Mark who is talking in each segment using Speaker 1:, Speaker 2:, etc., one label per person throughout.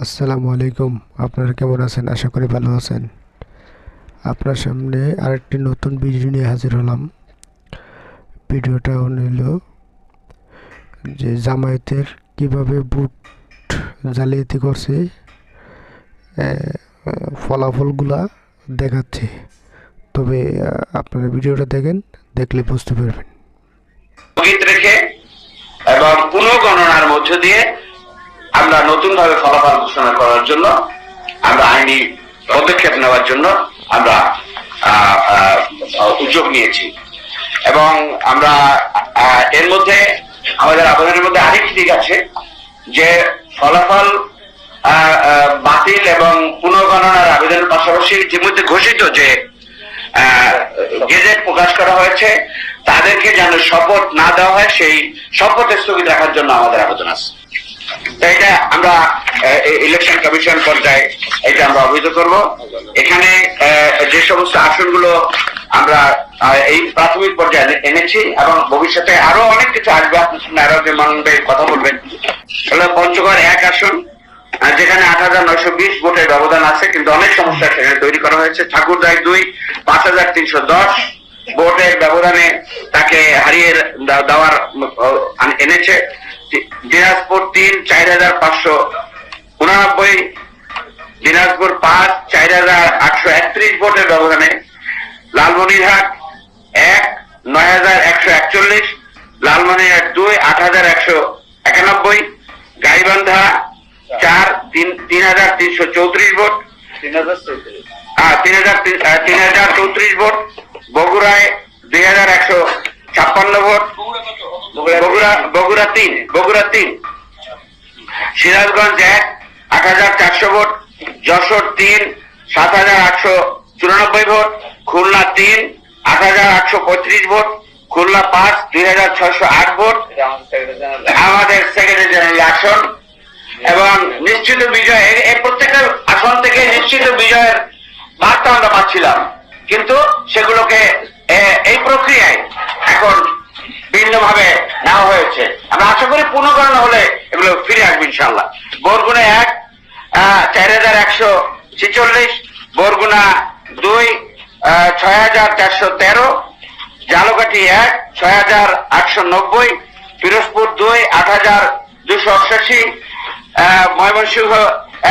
Speaker 1: আসসালামু আলাইকুম। আপনারা কেমন আছেন? আশা করি ভালো আছেন। আপনার সামনে আরেকটি নতুন ভিডিও নিয়ে হাজির হলাম। ভিডিওটা হল যে জামায়াতের কিভাবে ভোট জালিয়াতি করছে, ফলাফলগুলা দেখাচ্ছে। তবে আপনারা ভিডিওটা দেখেন, দেখলে বুঝতে পারবেন।
Speaker 2: স্থগিত রেখে এবং পুনঃগণনার মধ্য দিয়ে আমরা নতুনভাবে ফলাফল ঘোষণা করার জন্য আমরা আইনি পদক্ষেপ নেওয়ার জন্য আমরা উদ্যোগ নিয়েছি এবং আমরা এর মধ্যে আমাদের আবেদনের মধ্যে আরেকটি দিক আছে যে ফলাফল বাতিল এবং পুনঃগণনার আবেদনের পাশাপাশি ইতিমধ্যে ঘোষিত যে গেজেট প্রকাশ করা হয়েছে তাদেরকে যেন শপথ না দেওয়া হয় সেই শপথ স্থগিত রাখার জন্য আমাদের আবেদন আছে। এটা আমরা ইলেকশন কমিশন পর্যায়ে এটা আমরা অবহিত করব। এখানে যে সমস্ত আসনগুলো আমরা এই প্রাথমিক পর্যায়ে এনেছি এবং ভবিষ্যতে আরো অনেক কিছু আসবে, আপনার সামনে আরো মানবে কথা বলবেন। পঞ্চগড় 1 আসন যেখানে 8,920 ভোটের ব্যবধান আছে, কিন্তু অনেক সমস্যা সেখানে তৈরি করা হয়েছে। ঠাকুরগাঁও 2 5,310 ভোটের ব্যবধানে তাকে হারিয়ে দেওয়ার এনেছে। দিনাজপুর 3 4,589, দিনাজপুর 5 4,831 ভোটের ব্যবধানে, লালমনিরহাট 1 9,141, লালমনিরহাট 2 8,191, গাইবান্ধা 4 3,334 ভোট, 3,034 ভোট, বগুড়ায় 2,156 vote, Bogura 3, Sirajganj 1 8,400 vote, Jessore 3 7,894 vote, Khulna 3 8,835 vote, Khulna 5 2,608 vote আমাদের সেক্রেটারি জেনারেল আসন। এবং নিশ্চিত বিজয়, এই প্রত্যেকটা আসন থেকে নিশ্চিত বিজয়ের বার্তা আমরা পাচ্ছিলাম, কিন্তু সেগুলোকে এই প্রক্রিয়ায় এখন ভিন্নভাবে নেওয়া হয়েছে। আমরা আশা করি পুনঃগণনা হলে এগুলো ফিরে আসবে ইনশাল্লাহ। বরগুনা 1 4,146, বরগুনা 2 6,413, ঝালকাঠি 1 6,890, পিরোজপুর 2 8,288, ময়মনসিংহ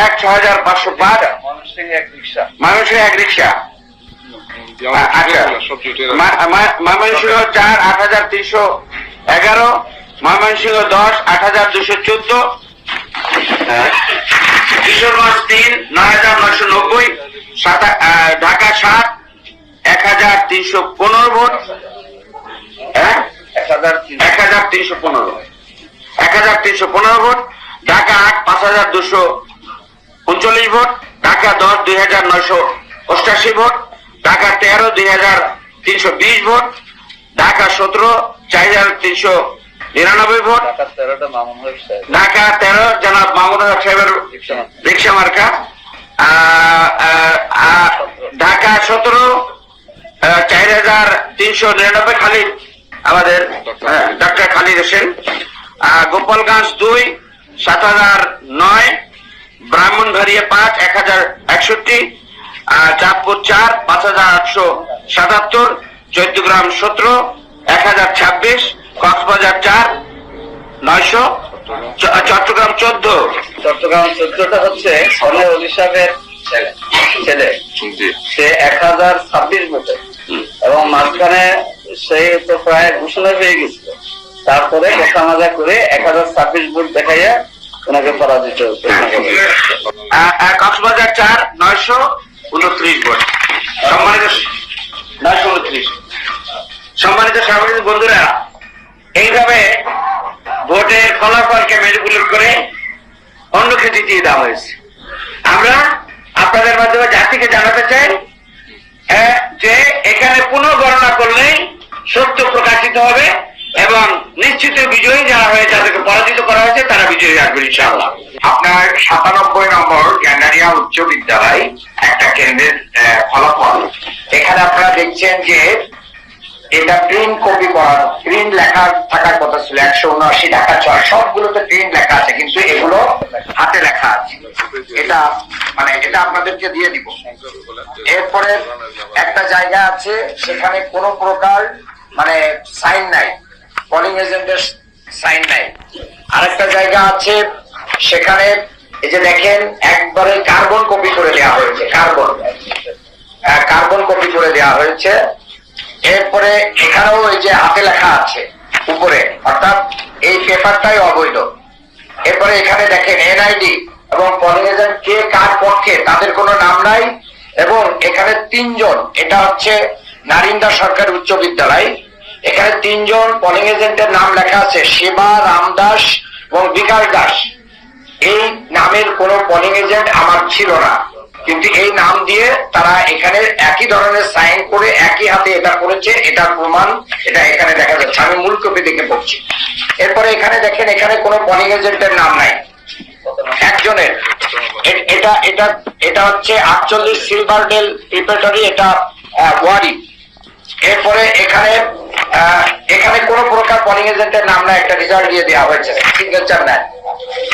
Speaker 2: 1 6,505, ময়মনসিংহ 1 রিক্সা, ময়মনসিংহ 4 8,311, ময়মনসিংহ 10 8,214, কিশোরগঞ্জ 3 9,990, ঢাকা 7 1,315 ভোট, 1,315 ভোট, ঢাকা 8 5,239 ভোট, ঢাকা 10 2,988 ভোট, ঢাকা 13 2,320 ভোট, ঢাকা 17 4,399 ভোট, ঢাকা 13 জনাব মামুন সাহেবের রিক্সা মার্কা, ঢাকা 17 4,399 খালিদ, আমাদের ডক্টর খালিদ হোসেন, গোপালগঞ্জ 2 7,009, ব্রাহ্মণবাড়িয়া 5 1,061, চাঁদপুর 4 5,877, চৌদ্দগ্রাম 17 1,026, কক্সবাজার 4 900, চট্টগ্রাম 14টা হচ্ছে সনের অভিশাপের ছেলে, সে 1,026 ভোটে, এবং মাঝখানে সেই তো প্রায় ঘোষণা হয়ে গেছিল, তারপরে দেখা মাজা করে 1,026 ভোট দেখাইয়া ওনাকে পরাজিত হচ্ছে। কক্সবাজার 4 929 ভোট। সম্মানিত সাংবাদিক বন্ধুরা, এইভাবে ভোটের ফলাফলকে ম্যানিপুলেট করে অন্যকে জিতিয়ে দেওয়া হয়েছে। আমরা আপনাদের মাধ্যমে জাতিকে জানাতে চাই যে এখানে পুনঃগণনা করলেই সত্য প্রকাশিত হবে এবং নিশ্চিত বিজয়ী যারা হয়ে যাদেরকে পরাজিত করা হয়েছে তারা বিজয়ী আসবে ইনশাআল্লাহ। আপনার 97 নম্বর গ্যান্ডারিয়া উচ্চ বিদ্যালয় একটা কেন্দ্রের ফলাফল। এখানে আপনারা দেখছেন যে এটা প্রিন্ট কপি করা, প্রিন্ট লেখা থাকার কথা ছিল 179 ঢাকা 6, সবগুলোতে প্রিন্ট লেখা আছে, কিন্তু এগুলো হাতে লেখা আছে। এটা মানে এটা আপনাদেরকে দিয়ে দিব। এরপরে একটা জায়গা আছে সেখানে কোনো প্রকার মানে সাইন নাই, পোলিং এজেন্টের সাইন নাই। আরেকটা জায়গা আছে সেখানে এই যে দেখেন একবারে কার্বন কপি করে দেওয়া হয়েছে, কার্বন কপি করে দেওয়া হয়েছে। এরপরে এখানেও এই যে হাতে লেখা আছে উপরে, অর্থাৎ এই পেপারটাই অবৈধ। এরপরে এখানে দেখেন এনআইডি এবং পোলিং এজেন্ট কে কার পক্ষে তাদের কোনো নাম নাই। এবং এখানে 3 জন, এটা হচ্ছে নারিন্দা সরকারি উচ্চ বিদ্যালয়, এখানে 3 জন পোলিং এজেন্টের নাম লেখা আছে, সেবা, রামদাস এবং বিকাশ দাস। এই নামের কোন পোলিং এজেন্ট আমার ছিল না, কিন্তু এই নাম দিয়ে তারা এখানে একই ধরনের সাইন করে একই হাতে এটা করেছে, এটার প্রমাণ এটা এখানে দেখা যাচ্ছে। আমি মূল কপি দেখে পড়ছি। এরপরে এখানে দেখেন এখানে কোনো পোলিং এজেন্টের নাম নাই, একজনের। এটা এটা এটা হচ্ছে 48 সিলভারডেল প্রিপারেটরি, এটা ওয়ারি। এরপরে এখানে এখানে কোন প্রকার পোলিং এজেন্টের নাম নাই, একটা রেজাল্ট দিয়ে দেওয়া হয়েছে, সিগনেচার নাই।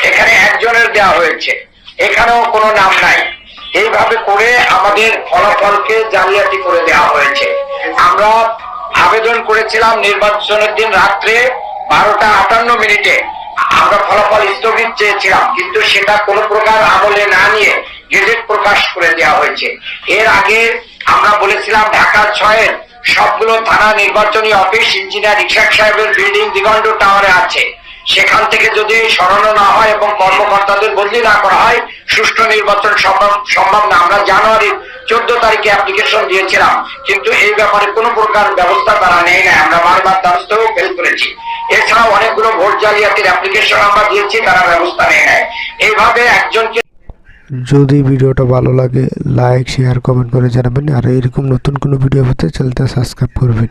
Speaker 2: এখানে একজনের দেওয়া হয়েছে, এখানেও কোনো নাম নাই। এইভাবে করে আমাদের ফলাফলকে জালিয়াতি করে দেওয়া হয়েছে। আমরা আবেদন করেছিলাম নির্বাচনের দিন রাত্রে 12টা 58 মিনিটে আমরা ফলাফল স্থগিত চেয়েছিলাম, কিন্তু সেটা কোনো প্রকার আমলে না নিয়ে গেজেট প্রকাশ করে দেওয়া হয়েছে। এর আগে আমরা বলেছিলাম ঢাকা 6-এর সবগুলো থানা নির্বাচনী অফিস ইঞ্জিনিয়ার ইশাক সাহেবের বিল্ডিং দিগন্ত টাওয়ারে আছে, সেখান থেকে যদি সরানো না হয় এবং কর্মকর্তাদের বদলি না করা হয় সুষ্ঠু নির্বাচন সম্ভব না। আমরা জানুয়ারির 14 তারিখে অ্যাপ্লিকেশন দিয়েছিলাম, কিন্তু এই ব্যাপারে কোনো প্রকার ব্যবস্থা তারা নেই না। আমরা বারবার দ্বারস্থও ফেল করেছি। এছাড়াও অনেকগুলো ভোট জালিয়াতির অ্যাপ্লিকেশন আমরা দিয়েছি, তারা ব্যবস্থা নেই নাই। এইভাবে একজনকে।
Speaker 1: যদি ভিডিওটা ভালো লাগে লাইক, শেয়ার, কমেন্ট করে জানাবেন। আর এরকম নতুন কোনো ভিডিও পেতে চ্যানেলটা সাবস্ক্রাইব করবেন।